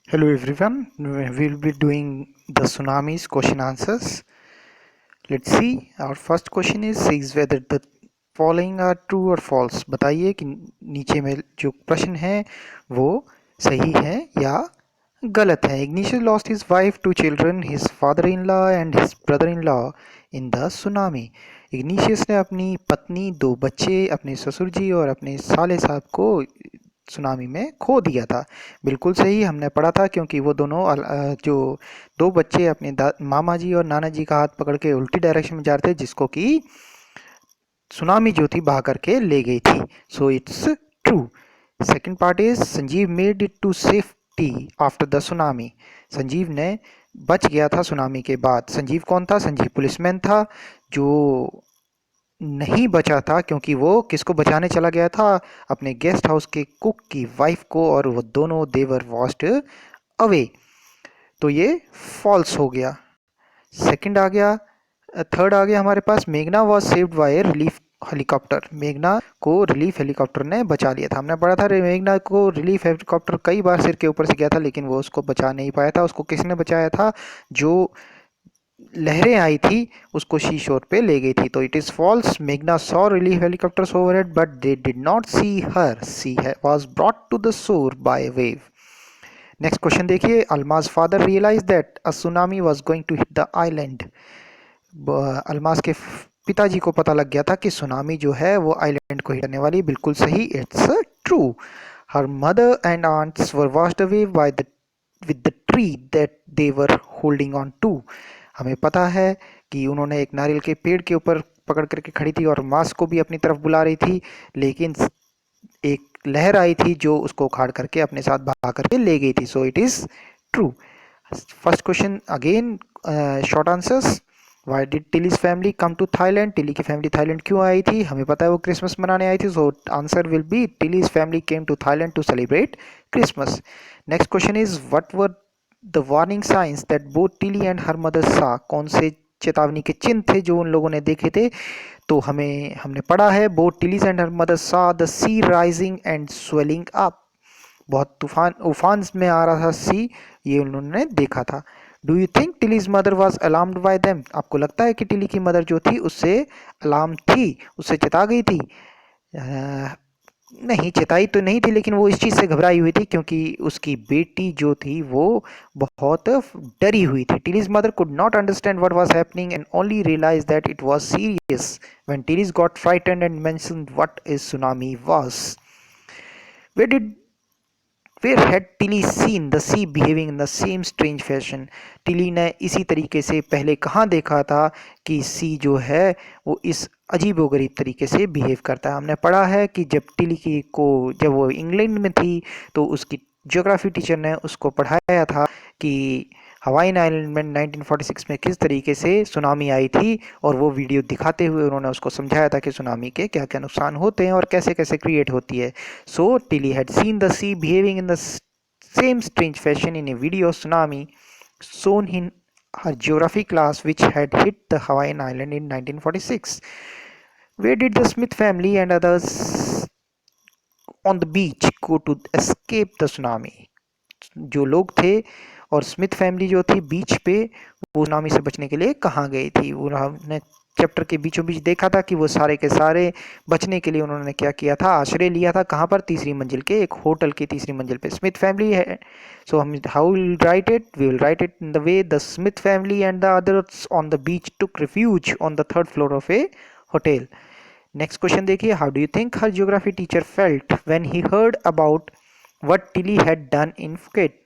Hello everyone, we'll be doing the tsunamis question answers. Let's see. Our first question is says whether the following are true or false. बताइए कि नीचे में जो प्रश्न है वो सही है या गलत है. Ignatius lost his wife, two children, his father-in-law and his brother-in-law in the tsunami. Igneous ने अपनी पत्नी, दो बच्चे, अपने ससुर जी और अपने साले साहब को सुनामी में खो दिया था. बिल्कुल सही हमने पढ़ा था क्योंकि वो दोनों जो दो बच्चे अपने मामा जी और नाना जी का हाथ पकड़ के उल्टी डायरेक्शन में जा रहे थे जिसको कि सुनामी जो थी बहा करके ले गई थी. So it's true. Second part is Sanjeev made it to safety after the tsunami. Sanjeev ने बच गया था सुनामी के बाद. संजीव कौन था? संजीव पुलिसमैन था जो नहीं बचा था क्योंकि वो किसको बचाने चला गया था? अपने गेस्ट हाउस के कुक की वाइफ को, और वो दोनों देवर वॉस्ड अवे. तो ये फॉल्स हो गया. सेकंड आ गया. थर्ड आ गया हमारे पास. मेघना was saved by relief helicopter. मेघना को रिलीफ हेलीकॉप्टर ने बचा लिया था. हमने पढ़ा था मेघना को रिलीफ हेलीकॉप्टर कई बार सिर के ऊपर से गया था लेकिन वो उसको बचा नहीं पाया था. उसको किसने बचाया था? जो लहरें आई थी उसको शी शोर पे ले गई थी. तो इट इज फॉल्स. मेघना saw relief helicopters overhead but they did not see her. She was brought to the shore by wave. Next question देखिए. Almaz father realise that a tsunami was going to hit the island. Almaz के पिताजी को पता लग गया था कि tsunami जो है वो आइलैंड को हिट करने वाली. बिल्कुल सही. It's true. Her mother and aunts were washed away by the with the tree that they were holding on to. हमें पता है कि उन्होंने एक नारियल के पेड़ के ऊपर पकड़ करके खड़ी थी और मास को भी अपनी तरफ बुला रही थी, लेकिन एक लहर आई थी जो उसको उखाड़ करके अपने साथ भगा करके ले गई थी. So it is true. First question again short answers. Why did Tilly's family come to Thailand. Tilly की फैमिली थाईलैंड क्यों आई थी? हमें पता है वो क्रिसमस मनाने आई थी. So answer will be Tilly's family came to Thailand to celebrate Christmas. Next question is what were the warning signs that both Tilly and her mother saw. कौन से चेतावनी के चिन्ह थे जो उन लोगों ने देखे थे? तो हमने पढ़ा है both Tilly's and her mother saw the sea rising and swelling up. बहुत उफान में आ रहा था सी, ये उन्होंने देखा था. Do you think Tilly's mother was alarmed by them. आपको लगता है कि टिली की मदर जो थी उससे अलार्म थी, उससे चेता गई थी? नहीं, चेताई तो नहीं थी लेकिन वो इस चीज़ से घबराई हुई थी क्योंकि उसकी बेटी जो थी वो बहुत डरी हुई थी. Tilly's mother could not understand what was happening and only realised that it was serious when Tilly's got frightened and mentioned what is tsunami was. Where did Where had Tilly seen the sea behaving in the same strange fashion? Tilly ने इसी तरीके से पहले कहाँ देखा था कि सी जो है वो इस अजीबोगरीब तरीके से बिहेव करता है? हमने पढ़ा है कि जब वो इंग्लैंड में थी तो उसकी ज्योग्राफी टीचर ने उसको पढ़ाया था कि हवाईन आइलैंड में 1946 में किस तरीके से सुनामी आई थी, और वो वीडियो दिखाते हुए उन्होंने उसको समझाया था कि सुनामी के क्या क्या नुकसान होते हैं और कैसे कैसे क्रिएट होती है. So Tilly had seen the sea behaving in the same strange fashion in a video tsunami shown in her geography class which had hit the Hawaiian island in 1946. Where did the Smith family and others on the beach go to escape the tsunami? जो लोग थे और Smith family जो थी बीच पे, वो tsunami से बचने के लिए कहाँ गई थी? उन्होंने चैप्टर के बीचों बीच देखा था कि वो सारे के सारे बचने के लिए उन्होंने क्या किया था? आश्रय लिया था. कहाँ पर? तीसरी मंजिल के एक होटल की तीसरी मंजिल पे स्मिथ फैमिली है. सो हम how will write it? We will write it in the way the Smith family and the others on the beach took refuge on the third floor of a hotel. Next question देखिए. How do you think her geography teacher felt when he heard about what Tilly had done in Phuket.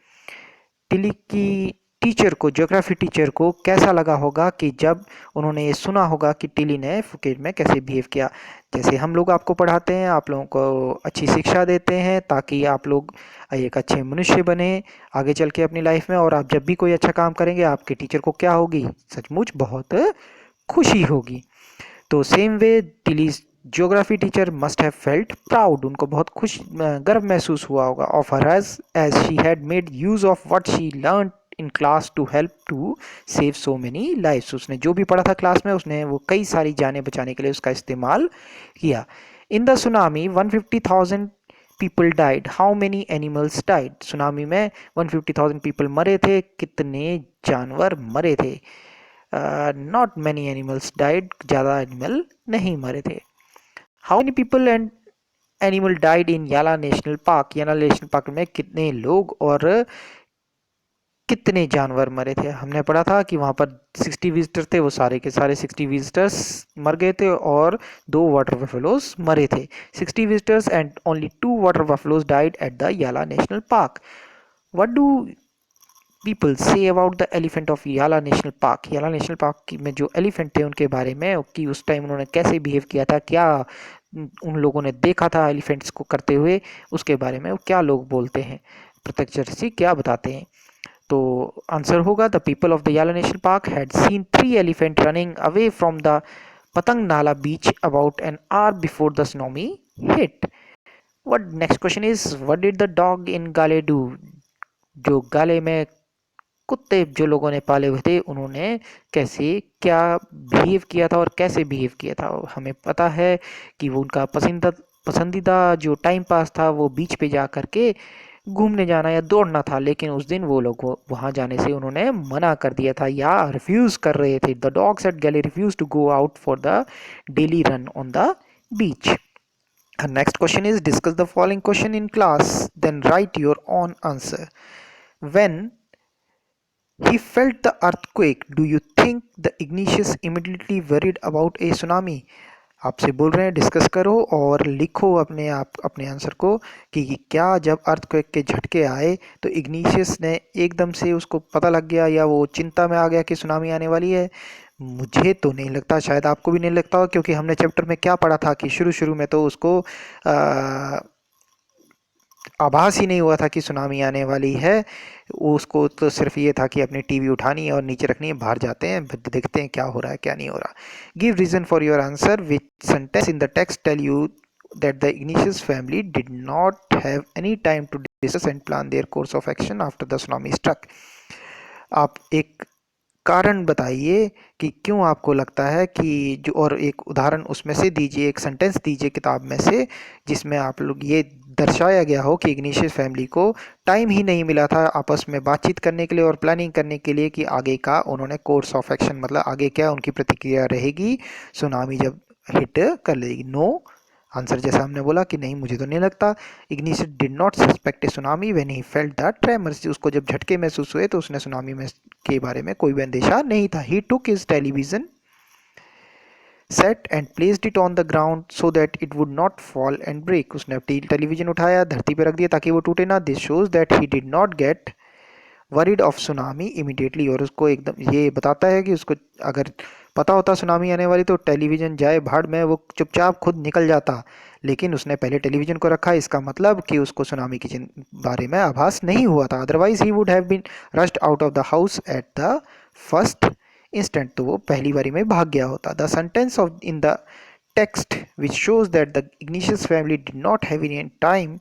Tilly की teacher को, geography teacher को कैसा लगा होगा कि जब उन्होंने ये सुना होगा कि टिली ने फुकेट में कैसे बिहेव किया? जैसे हम लोग आपको पढ़ाते हैं, आप लोगों को अच्छी शिक्षा देते हैं ताकि आप लोग एक अच्छे मनुष्य बने आगे चल के अपनी लाइफ में, और आप जब भी कोई अच्छा काम करेंगे आपके टीचर को क्या होगी? सचमुच बहुत खुशी होगी. तो same way Tilly geography teacher must have felt proud. उनको बहुत गर्व महसूस हुआ होगा of her as she had made use of what she learn in class to help to save so many lifes. उसने जो भी पढ़ा था क्लास में उसने वो कई सारी जानें बचाने के लिए उसका इस्तेमाल किया. In the tsunami 150,000 people died? How many animals died? Tsunami में 150,000 people मरे थे. कितने जानवर मरे थे? Not many animals died. ज़्यादा एनिमल नहीं मरे थे. How many people and animal died in Yala National Park? याला नेशनल पार्क में कितने लोग और कितने जानवर मरे थे? हमने पढ़ा था कि वहाँ पर 60 विजिटर थे, वो सारे के सारे 60 विजिटर्स मर गए थे और 2 वाटर बफेलोज मरे थे. 60 visitors and only 2 water buffaloes died at the Yala national park. What do people say about the elephant of Yala national park? Yala national park में जो एलिफेंट थे उनके बारे में कि उस टाइम उन्होंने कैसे बिहेव किया था, क्या उन लोगों ने देखा था एलिफेंट्स को करते हुए, उसके बारे में क्या लोग बोलते हैं, प्रत्यक्षदर्शी क्या बताते हैं? तो आंसर होगा the people of the Yala national park had seen 3 elephant running away from the Patanangala beach about an hour before the tsunami hit. What next question is what did the dog in Galle do? जो गाले में कुत्ते जो लोगों ने पाले हुए थे उन्होंने कैसे क्या बिहेव किया था और कैसे बिहेव किया था? हमें पता है कि वो उनका पसंदीदा जो टाइम पास था वो बीच पे जा करके घूमने जाना या दौड़ना था, लेकिन उस दिन वो लोग वहां जाने से उन्होंने मना कर दिया था या रिफ्यूज कर रहे थे. The dogs at Galle refuse to go out for the daily run on the beach. Next question is discuss the following question in class then write your own answer. When he felt the earthquake, do you think the Ignatius immediately worried about a tsunami? आपसे बोल रहे हैं discuss करो और लिखो अपने answer को कि क्या जब अर्थक्वेक के झटके आए तो इग्निशियस ने एकदम से उसको पता लग गया या वो चिंता में आ गया कि सुनामी आने वाली है? मुझे तो नहीं लगता, शायद आपको भी नहीं लगता हो, क्योंकि हमने चैप्टर में क्या पढ़ा था कि शुरू शुरू में तो उसको आभास ही नहीं हुआ था कि सुनामी आने वाली है. उसको तो सिर्फ ये था कि अपनी टीवी उठानी है और नीचे रखनी है, बाहर जाते हैं देखते हैं क्या हो रहा है क्या नहीं हो रहा. Give reason for your answer. Which sentence in the text tell you that the Ignatius family did not have any time to discuss and plan their course of action after the tsunami struck? आप एक कारण बताइए कि क्यों आपको लगता है कि जो, और एक उदाहरण उसमें से दीजिए, एक सेंटेंस दीजिए किताब में से जिसमें आप लोग ये दर्शाया गया हो कि इग्निशियस फैमिली को टाइम ही नहीं मिला था आपस में बातचीत करने के लिए और प्लानिंग करने के लिए कि आगे का उन्होंने कोर्स ऑफ एक्शन मतलब आगे क्या उनकी प्रतिक्रिया रहेगी सुनामी जब हिट कर लेगी. नो आंसर जैसा हमने बोला कि नहीं, मुझे तो नहीं लगता. Igneous did not suspect A tsunami when he felt the tremors. उसको जब झटके महसूस हुए तो उसने सुनामी में के बारे में कोई भी अंदेशा नहीं था. He took his television set and placed it on the ground so that it would not fall and break. उसने टेलीविजन उठाया, धरती पर रख दिया ताकि वो टूटे ना. This shows that he did not get worried of tsunami immediately. और उसको एकदम ये बताता है कि उसको अगर पता होता सुनामी आने वाली तो टेलीविजन जाए भाड़ में, वो चुपचाप खुद निकल जाता, लेकिन उसने पहले टेलीविजन को रखा. इसका मतलब कि उसको सुनामी के बारे में आभास नहीं हुआ था. Otherwise he would have been rushed out of the house at the first instant. तो वो पहली बारी में भाग गया होता. The sentence of in the text which shows that the Ignatius family did not have any time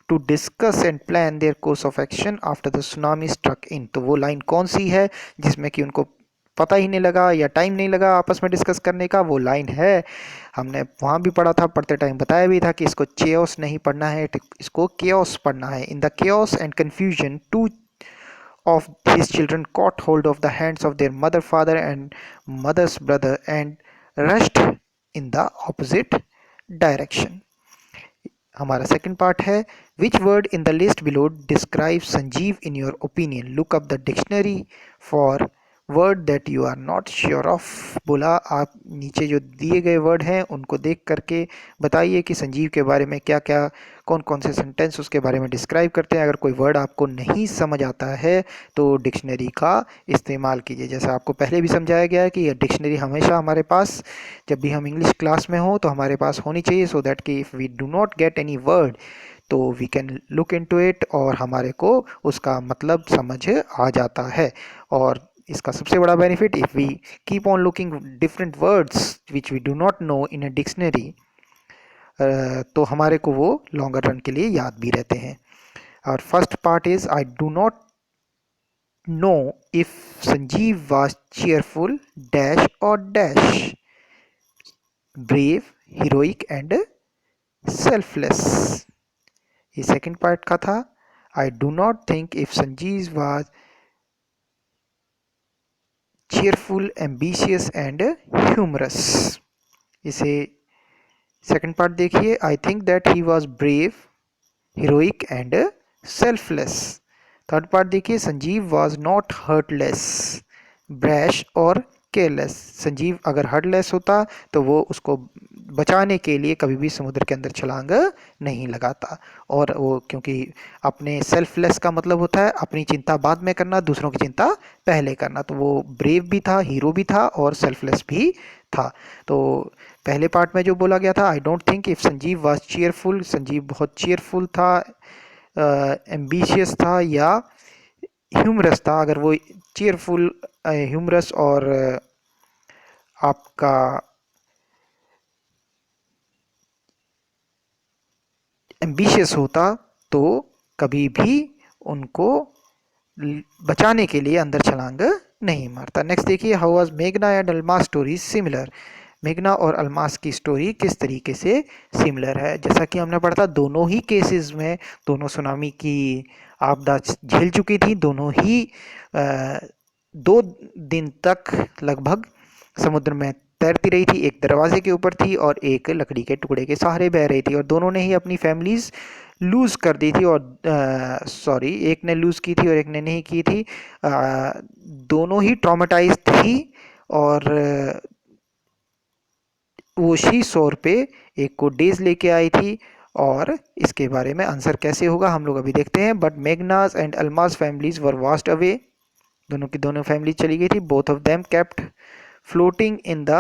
to discuss and plan their course of action after the tsunami struck in. तो वो लाइन कौन सी है जिसमें कि उनको पता ही नहीं लगा या टाइम नहीं लगा आपस में डिस्कस करने का? वो लाइन है, हमने वहाँ भी पढ़ा था, पढ़ते टाइम बताया भी था कि इसको चेओस नहीं पढ़ना है, इसको केओस पढ़ना है. In the chaos and confusion to of his children caught hold of the hands of their mother, father and mother's brother and rushed in the opposite direction. हमारा सेकंड पार्ट है which word in the list below describe Sanjeev in your opinion. Look up the dictionary for word that you are not sure of. बोला आप नीचे जो दिए गए word हैं उनको देख करके बताइए कि संजीव के बारे में क्या क्या कौन कौन से सेंटेंस उसके बारे में डिस्क्राइब करते हैं. अगर कोई वर्ड आपको नहीं समझ आता है तो डिक्शनरी का इस्तेमाल कीजिए. जैसा आपको पहले भी समझाया गया है कि यह डिक्शनरी हमेशा हमारे पास जब भी हम इंग्लिश क्लास में हो तो हमारे पास होनी चाहिए, सो दैट कि if we do not get any word तो we can look into it और हमारे को उसका मतलब समझ आ जाता है. और इसका सबसे बड़ा benefit, if we keep on looking different words which we do not know in a dictionary तो हमारे को वो लॉन्गर रन के लिए याद भी रहते हैं. और first part is I do not know if Sanjeev was cheerful dash और dash, brave, heroic and selfless. ये सेकंड पार्ट का था। I do not think if Sanjeev was cheerful, ambitious and humorous। इसे सेकंड पार्ट देखिए। I think that he was brave, heroic and selfless। Third part देखिए। Sanjeev was not heartless, brash और careless. Sanjeev अगर heartless होता तो वो उसको बचाने के लिए कभी भी समुद्र के अंदर छलांग नहीं लगाता। और वो क्योंकि अपने सेल्फलेस का मतलब होता है अपनी चिंता बाद में करना, दूसरों की चिंता पहले करना। तो वो ब्रेव भी था, हीरो भी था और सेल्फलेस भी था। तो पहले पार्ट में जो बोला गया था, I don't think if Sanjeev was cheerful, Sanjeev बहुत चीयरफुल था, एम्बिशियस था या ह्यूमरस था। अगर वो चीयरफुल, ह्यूमरस और आपका एम्बिशियस होता तो कभी भी उनको बचाने के लिए अंदर छलांग नहीं मारता। नेक्स्ट देखिए। हाउ वाज मेघना एंड अल्मास स्टोरी सिमिलर। मेघना और अल्मास की स्टोरी किस तरीके से सिमिलर है। जैसा कि हमने पढ़ा था, दोनों ही केसेस में दोनों सुनामी की आपदा झेल चुकी थी। दोनों ही 2 दिन तक लगभग समुद्र में तैरती रही थी। एक दरवाजे के ऊपर थी और एक लकड़ी के टुकड़े के सहारे बह रही थी। और दोनों ने ही अपनी फैमिलीज लूज कर दी थी। और सॉरी, एक ने लूज की थी और एक ने नहीं की थी। दोनों ही ट्रॉमेटाइज थी। और वो शी शोर पे एक को डेज लेके आई थी। और इसके बारे में आंसर कैसे होगा हम लोग अभी देखते हैं। But Meghna's and Almas families were washed away. दोनों की दोनों फैमिली चली गई थी। Both of them kept floating in the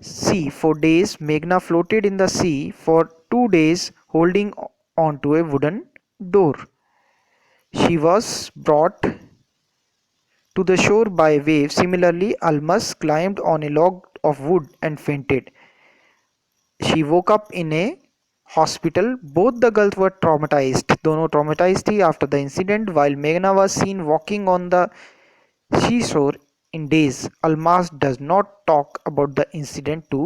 sea for days. Meghna floated in the sea for 2 days holding on to a wooden door. She was brought to the shore by waves. Similarly, Almas climbed on a log of wood and fainted. She woke up in a hospital. Both the girls were traumatized. दोनों traumatized थी after the incident. While Meghna was seen walking on the seashore in days, Almas does not talk about the incident to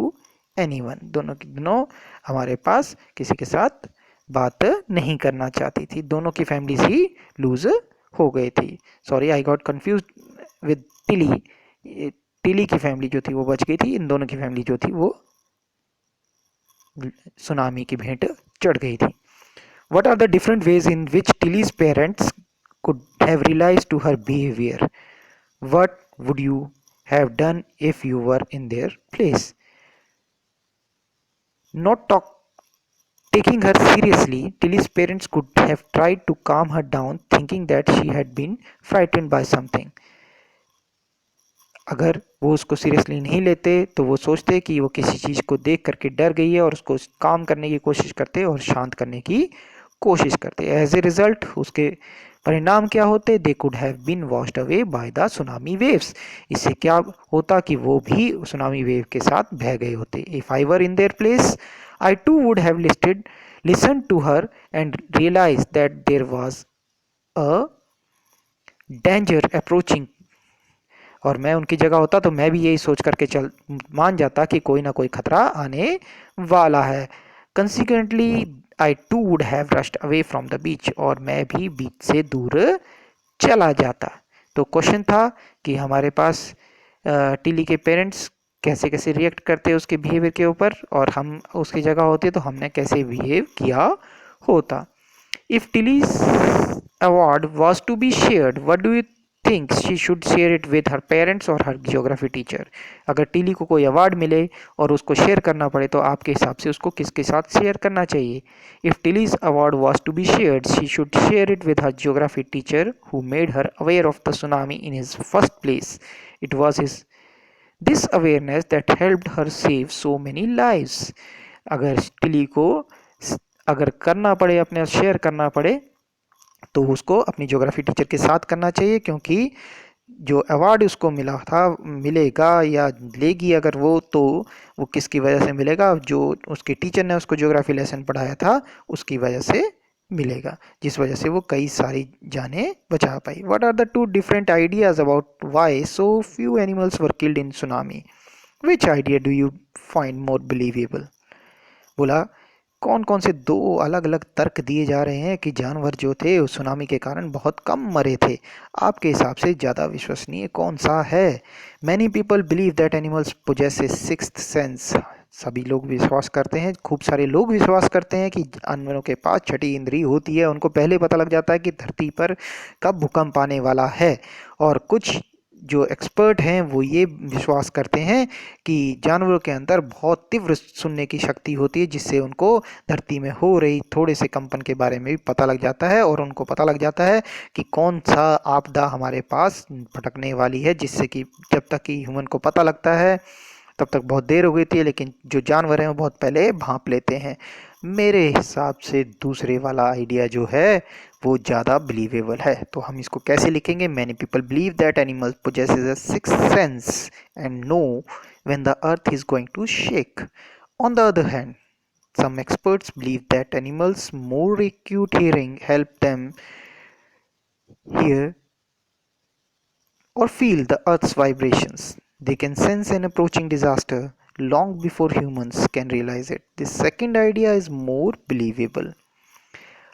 anyone। दोनों की दोनों हमारे पास किसी के साथ बात नहीं करना चाहती थी। दोनों की फैमिलीज ही लूज हो गई थी। Sorry, I got confuse with Tilly. Tilly की फैमिली जो थी वो बच गई थी। इन दोनों की फैमिली जो थी वो सुनामी की भेंट चढ़ गई थी। What are the different ways in which Tilly's parents could have realized to her behavior? What would you have done if you were in their place? Not taking her seriously, Tilly's parents could have tried to calm her down, thinking that she had been frightened by something. अगर वो उसको seriously नहीं लेते तो वो सोचते कि वो किसी चीज़ को देख करके डर गई है और उसको काम करने की कोशिश करते और शांत करने की कोशिश करते। एज ए रिजल्ट उसके परिणाम क्या होते? They could have been washed away by the tsunami waves. इससे क्या होता कि वो भी सुनामी वेव के साथ बह गए होते। If I were in their place, I too would have listen to her and realize that there was a danger approaching. और मैं उनकी जगह होता तो मैं भी यही सोच करके चल मान जाता कि कोई ना कोई खतरा आने वाला है। Consequently I too would have rushed away from the beach. और मैं भी बीच से दूर चला जाता। तो क्वेश्चन था कि हमारे पास टिली के पेरेंट्स कैसे कैसे रिएक्ट करते उसके बिहेवियर के ऊपर, और हम उसकी जगह होते तो हमने कैसे बिहेव किया होता। If Tilly's award was to be shared, what do you think she should share it with her parents और हर ज्योग्राफी टीचर? अगर टिली को कोई अवार्ड मिले और उसको शेयर करना पड़े तो आपके हिसाब से उसको किसके साथ शेयर करना चाहिए? If Tilly's award was to be shared, she should share it with her geography teacher who made her aware of the tsunami in his first place. It was his this awareness that helped her save so many lives. अगर Tilly को अगर करना पड़े, अपने share करना पड़े, तो उसको अपनी ज्योग्राफी टीचर के साथ करना चाहिए। क्योंकि जो अवार्ड उसको मिला था, मिलेगा या लेगी अगर तो वो किसकी वजह से मिलेगा? जो उसके टीचर ने उसको ज्योग्राफी लेसन पढ़ाया था उसकी वजह से मिलेगा, जिस वजह से वो कई सारी जानें बचा पाई। What are the 2 different ideas about why so few animals were killed in tsunami? Which idea do you find more believable? बोला कौन कौन से दो अलग अलग तर्क दिए जा रहे हैं कि जानवर जो थे उस सुनामी के कारण बहुत कम मरे थे? आपके हिसाब से ज़्यादा विश्वसनीय कौन सा है? Many people believe that animals poses A sixth sense. सभी लोग विश्वास करते हैं, खूब सारे लोग विश्वास करते हैं कि जानवरों के पास छठी इंद्री होती है, उनको पहले पता लग जाता है कि धरती पर कब भूकंप आने वाला है। और कुछ जो एक्सपर्ट हैं वो ये विश्वास करते हैं कि जानवरों के अंदर बहुत तीव्र सुनने की शक्ति होती है, जिससे उनको धरती में हो रही थोड़े से कंपन के बारे में भी पता लग जाता है, और उनको पता लग जाता है कि कौन सा आपदा हमारे पास भटकने वाली है, जिससे कि जब तक कि ह्यूमन को पता लगता है तब तक बहुत देर हो गई थी, लेकिन जो जानवर हैं वो बहुत पहले भांप लेते हैं। मेरे हिसाब से दूसरे वाला आइडिया जो है वो ज़्यादा बिलीवेबल है। तो हम इसको कैसे लिखेंगे? Many people believe that animals possesses a sixth sense and know when the earth is going to shake. On the other hand, some experts believe that animals' more acute hearing help them hear or feel the earth's vibrations. They can sense an approaching disaster long before humans can realize it. The second idea is more believable.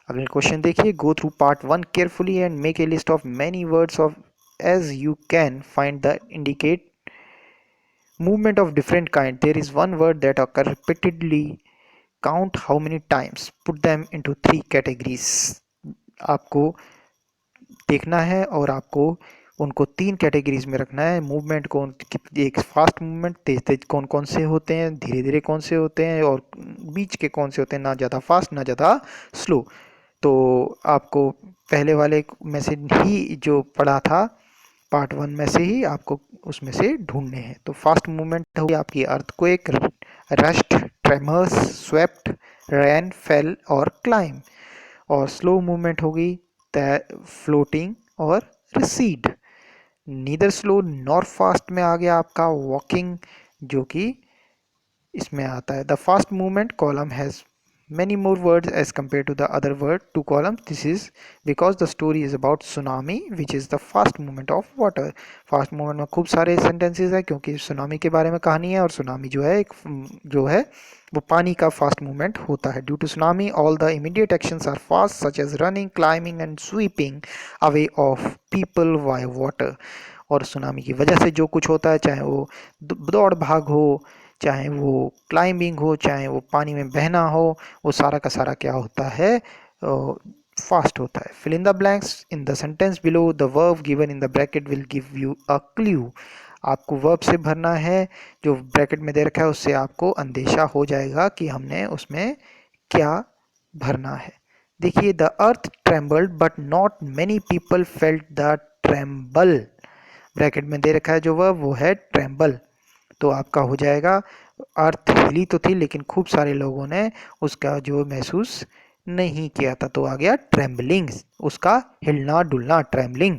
अगले question देखिए, go through part 1 carefully and make a list of many words of as you can find the indicate movement of different kind. There is one word that occur repeatedly. Count how many times. Put them into 3 categories. आपको देखना है और आपको उनको 3 categories में रखना है। Movement कौन, एक फास्ट मूवमेंट, तेज तेज कौन कौन से होते हैं, धीरे धीरे कौन से होते हैं, और बीच के कौन से होते हैं, ना ज़्यादा फास्ट ना ज़्यादा स्लो। तो आपको पहले वाले में से ही जो पढ़ा था पार्ट 1 में से ही आपको उसमें से ढूंढने हैं। तो फास्ट मूवमेंट होगी आपकी earthquake, rust, tremors, swept, rain, fail और क्लाइम। और स्लो मूवमेंट होगी फ्लोटिंग और recede. Neither slow nor fast में आ गया आपका वॉकिंग, जो कि इसमें आता है। The fast movement column has many more words as compared to the other word 2 columns. This is because the story is about tsunami, which is the fast movement of water. fast movement में खूब सारे sentences है क्योंकि tsunami के बारे में कहानी है, और सुनामी जो है एक जो है वो पानी का फास्ट मूवमेंट होता है। Due to tsunami all the immediate actions are fast such as running, climbing and sweeping away of people by water. और सुनामी की वजह से जो कुछ होता है, चाहे वो दौड़ भाग हो, चाहे वो क्लाइंबिंग हो, चाहे वो पानी में बहना हो, वो सारा का सारा क्या होता है, फास्ट होता है। Fill in the blanks in the sentence below, the verb given in the bracket will give you a clue. आपको वर्ब से भरना है, जो ब्रैकेट में दे रखा है उससे आपको अंदेशा हो जाएगा कि हमने उसमें क्या भरना है। देखिए, the earth trembled but not many people felt the tremble. Bracket में दे रखा है जो वर्ब वो है ट्रेम्बल, तो आपका हो जाएगा अर्थ हिली तो थी लेकिन खूब सारे लोगों ने उसका जो महसूस नहीं किया था, तो आ गया ट्रेम्बलिंग, उसका हिलना डुलना, trembling.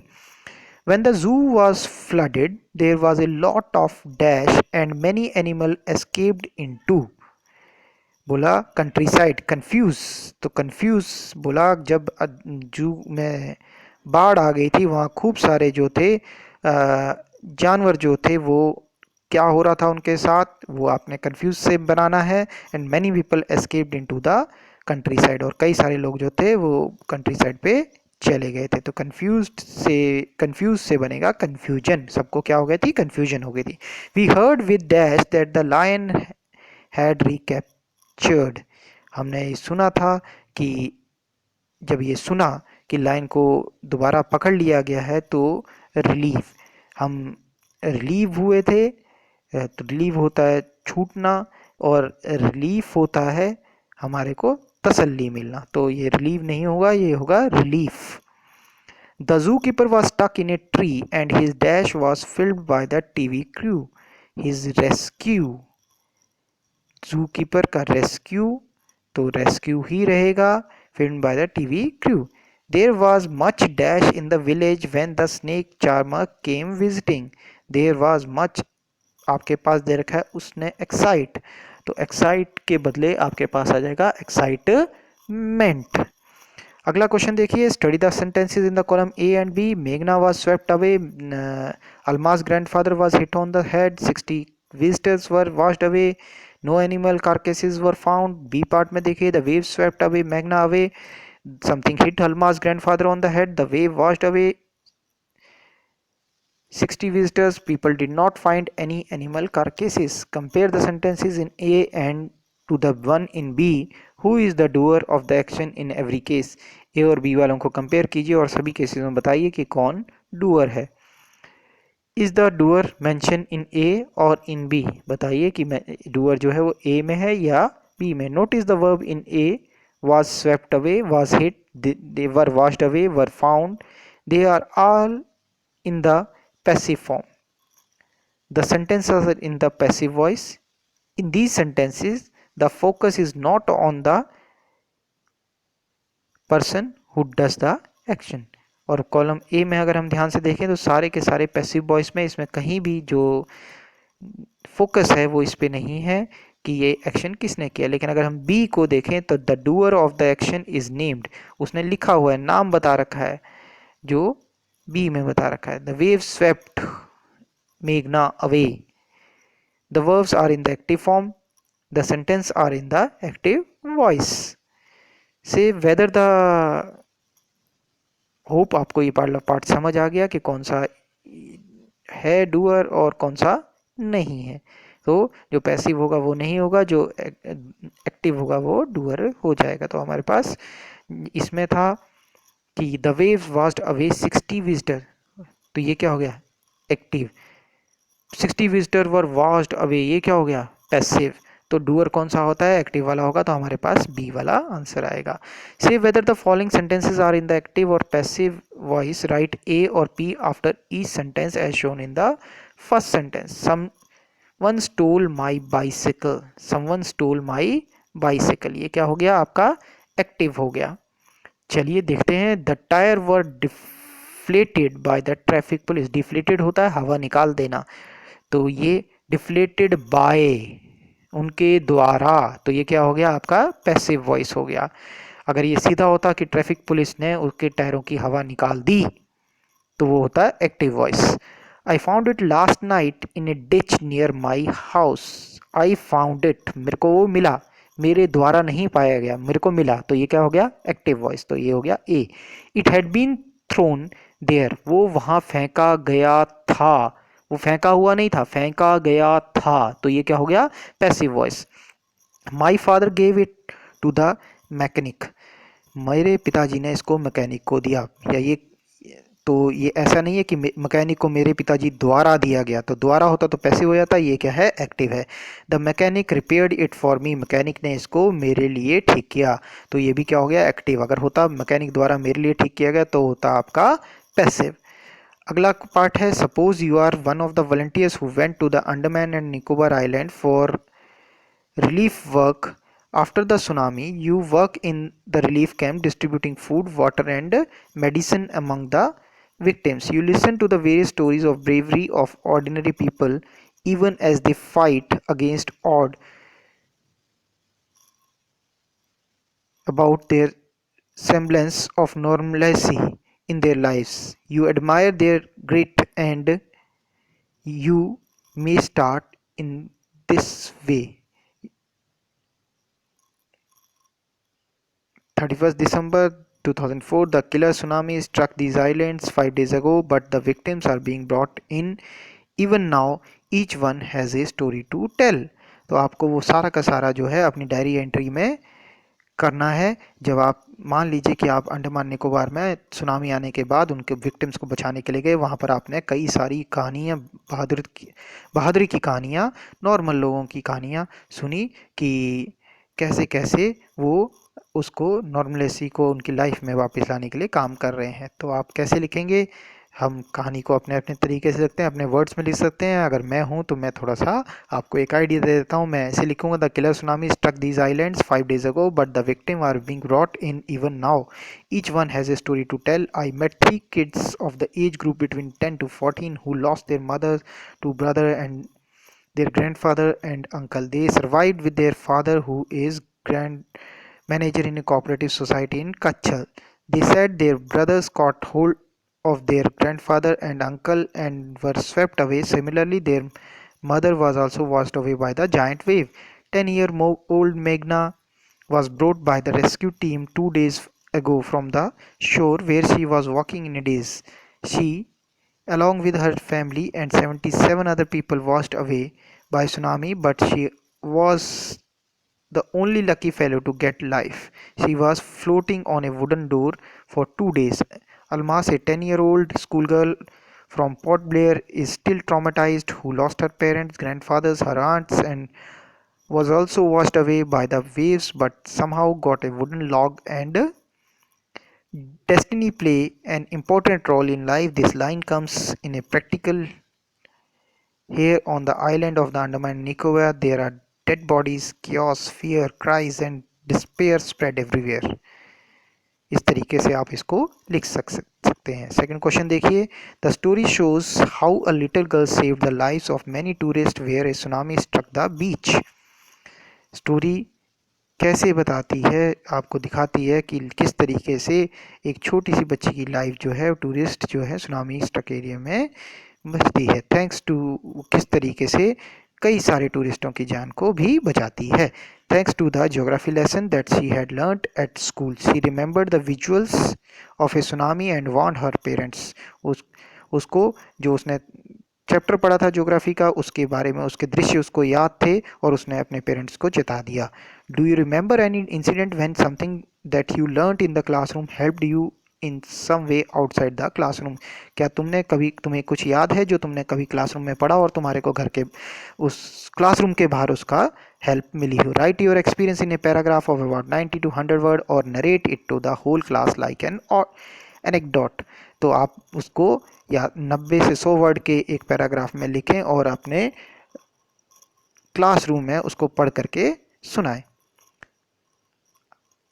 When the zoo was flooded, there was a lot of dash and many animal escaped into। बोला कंट्री साइड कन्फ्यूज, तो कन्फ्यूज बोला जब जू में बाढ़ आ गई थी, वहाँ खूब सारे जो थे जानवर जो थे वो क्या हो रहा था उनके साथ, वो आपने कंफ्यूज से बनाना है। And many people escaped into the country side, और कई सारे लोग जो थे वो कंट्री साइड पे चले गए थे। तो कंफ्यूज से बनेगा कंफ्यूजन, सबको क्या हो गई थी, कंफ्यूजन हो गई थी। We heard with dash that the lion had recaptured. हमने सुना था कि जब ये सुना कि लायन को दोबारा पकड़ लिया गया है तो रिलीफ, हम रिलीव हुए थे। तो रिलीव होता है छूटना, और रिलीफ होता है हमारे को तसल्ली मिलना, तो ये रिलीव नहीं होगा, ये होगा relief. The zoo keeper was stuck in a tree and his dash was filled by the TV crew. His rescue, zoo keeper का रेस्क्यू, तो रेस्क्यू ही रहेगा, filled by the TV crew. There was much dash in the village when the snake charmer came visiting. There was much आपके पास दे रखा है उसने excite, तो एक्साइट के बदले आपके पास आ जाएगा एक्साइटमेंट। अगला क्वेश्चन देखिए, study the sentences in the column A and B. मेघना was swept away, Almas grandfather was hit on the head, 60 visitors were washed away, no animal carcasses were found. B part में देखिए, the wave swept away Magna away, something hit Halma's grandfather on the head, the wave washed away 60 visitors, people did not find any animal carcasses. Compare the sentences in A and to the one in B. Who is the doer of the action in every case? A और B वालों को compare कीजिए और सभी cases में बताइए कि कौन डूअर है. Is the doer mention in A और इन बी? बताइए कि डूअर जो है वो ए में है या बी में. Notice the verb in A, was swept away, was hit, they were washed away, were found. They are all in the passive form. The sentences are in the passive voice. In these sentences, the focus is not on the person who does the action. और column A में अगर हम ध्यान से देखें तो सारे के सारे पैसिव वॉइस में इसमें कहीं भी जो फोकस है वो इस पे नहीं है कि ये एक्शन किसने किया. लेकिन अगर हम बी को देखें तो the doer of the action is named, उसने लिखा हुआ है, नाम बता रखा है, जो बी में बता रखा है. द वेव स्वेप्ट मेघना away. The verbs are in the active form. The sentence are in the active voice. Say whether the, hope आपको ये पार्ट समझ आ गया कि कौन सा है डूअर और कौन सा नहीं है. तो जो पैसिव होगा वो नहीं होगा, जो एक्टिव होगा वो डूअर हो जाएगा. तो हमारे पास इसमें था कि the waves washed away 60 visitor, तो ये क्या हो गया, एक्टिव. 60 विजिटर वर वास्ड अवे, ये क्या हो गया, पैसिव. तो डूअर कौन सा होता है, एक्टिव वाला होगा. तो हमारे पास बी वाला आंसर आएगा. Say whether the following sentences are in the active और पैसिव वॉइस, राइट ए और P after each sentence as shown in the first sentence. Someone stole my bicycle. Someone stole my bicycle. ये क्या हो गया, आपका active हो गया. चलिए देखते हैं. The tyre were deflated by the traffic police. Deflated होता है हवा निकाल देना, तो ये डिफ्लेटेड बाय, उनके द्वारा, तो ये क्या हो गया, आपका पैसिव वॉइस हो गया. अगर ये सीधा होता कि ट्रैफिक पुलिस ने उसके टायरों की हवा निकाल दी, तो वो होता है active voice. I found it last night in a ditch near my house. I found it, मेरे को वो मिला, मेरे द्वारा नहीं पाया गया, मेरे को मिला, तो ये क्या हो गया, एक्टिव वॉइस. तो ये हो गया ए. It had been thrown there. वो वहाँ फेंका गया था, वो फेंका हुआ नहीं था, फेंका गया था, तो ये क्या हो गया, passive voice. My father gave it to the mechanic. मेरे पिताजी ने इसको मैकेनिक को दिया. या ये, तो ये ऐसा नहीं है कि मैकेनिक को मेरे पिताजी द्वारा दिया गया, तो द्वारा होता तो पैसिव हो जाता, ये क्या है, एक्टिव है. The mechanic repaired it for me. Mechanic ने इसको मेरे लिए ठीक किया, तो ये भी क्या हो गया, एक्टिव. अगर होता मैकेनिक द्वारा मेरे लिए ठीक किया गया तो होता आपका पैसिव. अगला पार्ट है, suppose you are one of the volunteers who went to the Andaman and Nicobar island for relief work after the tsunami. You work in the relief camp distributing food, water and medicine among the victims. You listen to the various stories of bravery of ordinary people even as they fight against odds about their semblance of normalcy in their lives. You admire their grit and you may start in this way. 31st December 2004, the killer tsunami struck these islands 5 days ago, but the victims are being brought in. Even now, each one has a story to tell. तो आपको वो सारा का सारा जो है अपनी diary entry में करना है. जब आप मान लीजिए कि आप अंडमान निकोबार में सुनामी आने के बाद उनके विक्टिम्स को बचाने के लिए गए, वहाँ पर आपने कई सारी कहानियाँ, बहादुरी की कहानियाँ, नॉर्मल लोगों की कहानियाँ सुनी कि कैसे कैसे वो उसको नॉर्मलेसी को उनकी लाइफ में वापस लाने के लिए काम कर रहे हैं. तो आप कैसे लिखेंगे, हम कहानी को अपने अपने तरीके से लिखते हैं, अपने वर्ड्स में लिख सकते हैं. अगर मैं हूं तो मैं थोड़ा सा आपको एक आइडिया दे देता हूं. मैं ऐसे लिखूंगा, the killer tsunami struck these islands 5 days ago, but the victim are being brought in even now. Each one has a story to tell. I met 3 kids of the age group between 10 to 14 who lost their mother, 2 brother and their grandfather and uncle. They survived with their father who is grand manager in a cooperative society in Kachchal. They said their brothers caught hold of their grandfather and uncle and were swept away. Similarly, their mother was also washed away by the giant wave. 10-year-old Meghna was brought by the rescue team 2 days ago from the shore where she was walking in a daze. She, along with her family and 77 other people, washed away by tsunami, but she was the only lucky fellow to get life. She was floating on a wooden door for 2 days. Almas, a 10-year-old schoolgirl from Port Blair, is still traumatized, who lost her parents, grandfathers, her aunts, and was also washed away by the waves but somehow got a wooden log and destiny play an important role in life. This line comes in a practical here on the island of the Andaman and Nicobar. There are dead bodies, chaos, fear, cries and despair spread everywhere. इस तरीके से आप इसको लिख सकते हैं. Second question देखिए. The story shows how a little girl saved the lives of many tourist where a tsunami struck the beach. Story कैसे बताती है, आपको दिखाती है कि किस तरीके से एक छोटी सी बच्ची की लाइफ जो है टूरिस्ट जो है सुनामी स्ट्रक एरिया में बचती है. थैंक्स टू, किस तरीके से कई सारे टूरिस्टों की जान को भी बचाती है. Thanks to the geography lesson that she had learned at school, she remembered the visuals of a tsunami and warned her parents. उसको जो उसने चैप्टर पढ़ा था ज्योग्राफी का, उसके बारे में उसके दृश्य उसको याद थे और उसने अपने पेरेंट्स को चेता दिया. Do you remember any incident when something that you learned in the classroom helped you in some way outside the classroom. क्या तुम्हें कुछ याद है जो तुमने कभी क्लासरूम में पढ़ा और तुम्हारे को घर के उस क्लासरूम के बाहर उसका हेल्प मिली हो. Write your experience in a paragraph of about 90 to 100 word और narrate it to the whole class like an anecdote. तो आप उसको या 90 से 100 वर्ड के एक पैराग्राफ में लिखें और अपने क्लासरूम में उसको पढ़ करके सुनाएं.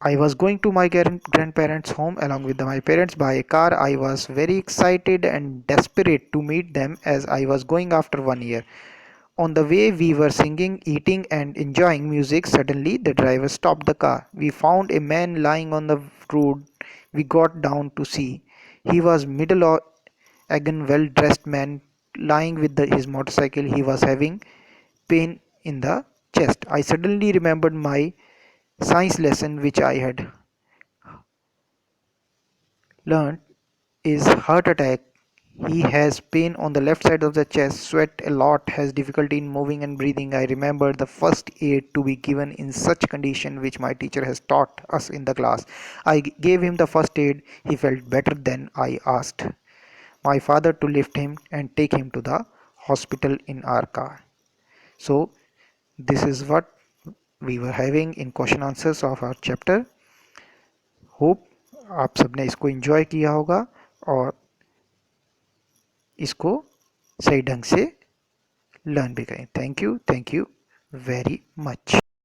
I was going to my grandparents' home along with my parents by a car. I was very excited and desperate to meet them as I was going after 1 year. On the way, we were singing, eating, and enjoying music. Suddenly, the driver stopped the car. We found a man lying on the road. We got down to see. He was middle-aged, well-dressed man lying with his motorcycle. He was having pain in the chest. I suddenly remembered my science lesson which I had learned is heart attack. He has pain on the left side of the chest, sweat a lot, has difficulty in moving and breathing. I remember the first aid to be given in such condition which my teacher has taught us in the class. I gave him the first aid. He felt better then. I asked my father to lift him and take him to the hospital in our car. So this is what we were having in question answers of our chapter. Hope आप सबने इसको enjoy किया होगा और इसको सही ढंग से लर्न भी करें. Thank you very much.